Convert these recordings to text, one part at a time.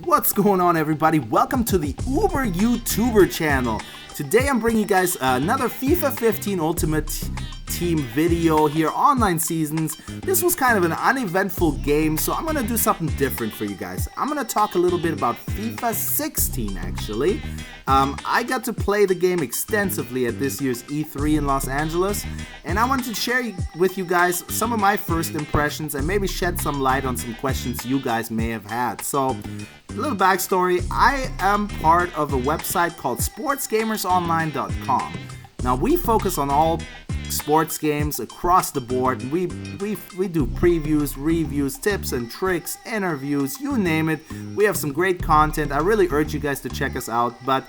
What's going on, everybody? Welcome to the Uber YouTuber channel. Today I'm bringing you guys another FIFA 15 Ultimate Team video here, online seasons. This was kind of an uneventful game, so I'm going to do something different for you guys. I'm going to talk a little bit about FIFA 16 actually. I got to play the game extensively at this year's E3 in Los Angeles, and I wanted to share with you guys some of my first impressions and maybe shed some light on some questions you guys may have had. So, a little backstory, I am part of a website called sportsgamersonline.com. Now, we focus on all sports games across the board. We do previews, reviews, tips and tricks, interviews, you name it. We have some great content. I really urge you guys to check us out. But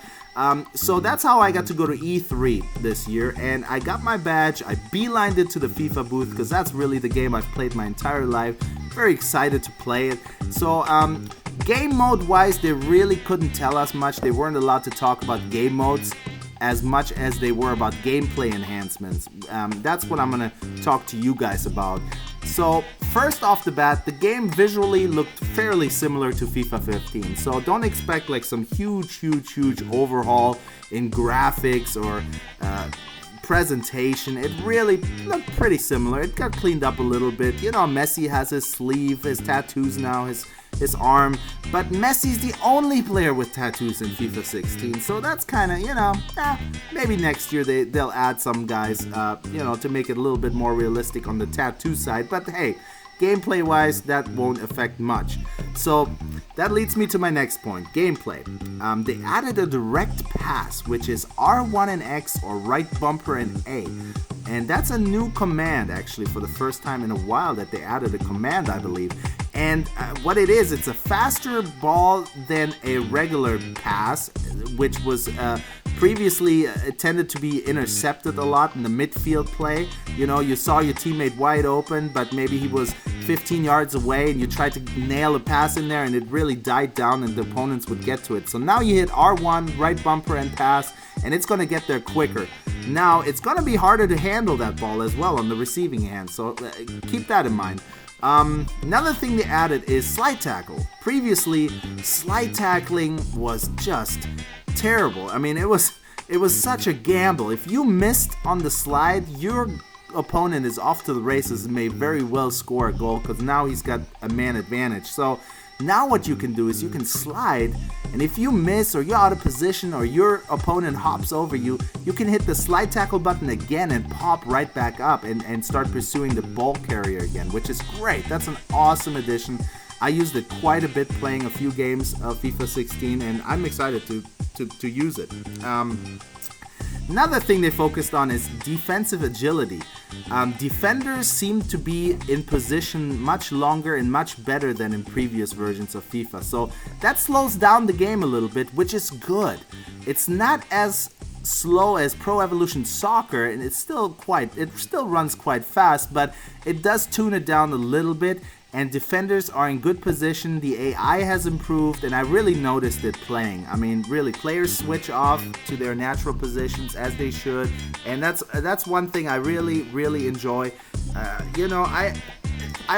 so that's how I got to go to E3 this year, and I got my badge. I beelined it to the FIFA booth because that's really the game I've played my entire life. Very excited to play it. So game mode wise, they really couldn't tell us much. They weren't allowed to talk about game modes as much as they were about gameplay enhancements. That's what I'm gonna talk to you guys about. So first off the bat, the game visually looked fairly similar to FIFA 15. So don't expect like some huge overhaul in graphics or presentation. It really looked pretty similar. It got cleaned up a little bit. You know, Messi has his sleeve, his tattoos now, his arm, but Messi's the only player with tattoos in FIFA 16, so that's kind of, you know, maybe next year they'll add some guys, you know, to make it a little bit more realistic on the tattoo side, but hey, gameplay wise, that won't affect much. So that leads me to my next point, gameplay. They added a direct pass, which is R1 and X or right bumper and A. And that's a new command actually for the first time in a while that they added a command, I believe. And what it is, it's a faster ball than a regular pass, which was previously tended to be intercepted a lot in the midfield play. You know, you saw your teammate wide open, but maybe he was 15 yards away and you tried to nail a pass in there and it really died down and the opponents would get to it. So now you hit R1, right bumper and pass, and it's going to get there quicker. Now, it's going to be harder to handle that ball as well on the receiving hand, so keep that in mind. Another thing they added is slide tackle. Previously, slide tackling was just terrible. I mean, it was such a gamble. If you missed on the slide, your opponent is off to the races and may very well score a goal because now he's got a man advantage. So now what you can do is you can slide, and if you miss or you're out of position or your opponent hops over you, you can hit the slide tackle button again and pop right back up and start pursuing the ball carrier again, which is great. That's an awesome addition. I used it quite a bit playing a few games of FIFA 16, and I'm excited to use it. Another thing they focused on is defensive agility. Defenders seem to be in position much longer and much better than in previous versions of FIFA. So that slows down the game a little bit, which is good. It's not as slow as Pro Evolution Soccer, and it still runs quite fast, but it does tune it down a little bit. And defenders are in good position, the AI has improved, and I really noticed it playing. I mean, really, players switch off to their natural positions as they should, and that's one thing I really enjoy. You know, I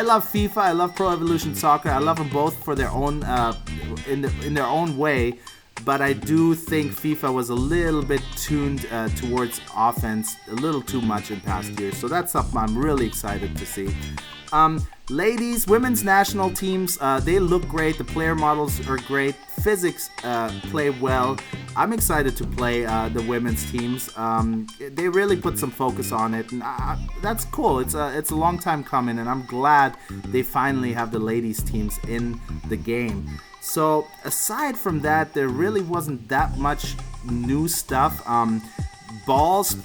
love FIFA, I love Pro Evolution Soccer, I love them both for their own, in their own way, but I do think FIFA was a little bit tuned towards offense a little too much in past years, so that's something I'm really excited to see. Ladies, women's national teams, they look great. The player models are great. Physics play well. I'm excited to play the women's teams. They really put some focus on it, and that's cool. It's a long time coming, and I'm glad they finally have the ladies teams in the game. So aside from that, there really wasn't that much new stuff. Balls,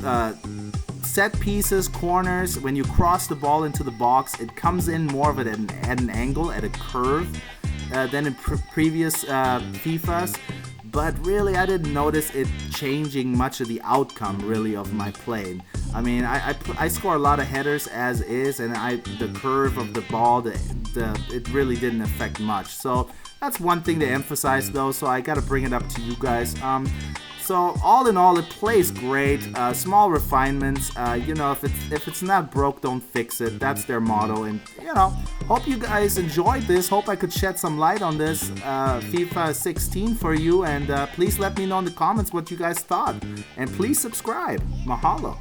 set pieces, corners, when you cross the ball into the box, it comes in more of it at an angle, at a curve, than in previous FIFAs. But really, I didn't notice it changing much of the outcome, really, of my play. I mean, I score a lot of headers as is, and the curve of the ball, it really didn't affect much. So that's one thing to emphasize, though, so I got to bring it up to you guys. So all in all, it plays great. Small refinements. You know, if it's not broke, don't fix it. That's their motto. And you know, Hope you guys enjoyed this. Hope I could shed some light on this FIFA 16 for you. And please let me know in the comments what you guys thought. And please subscribe. Mahalo.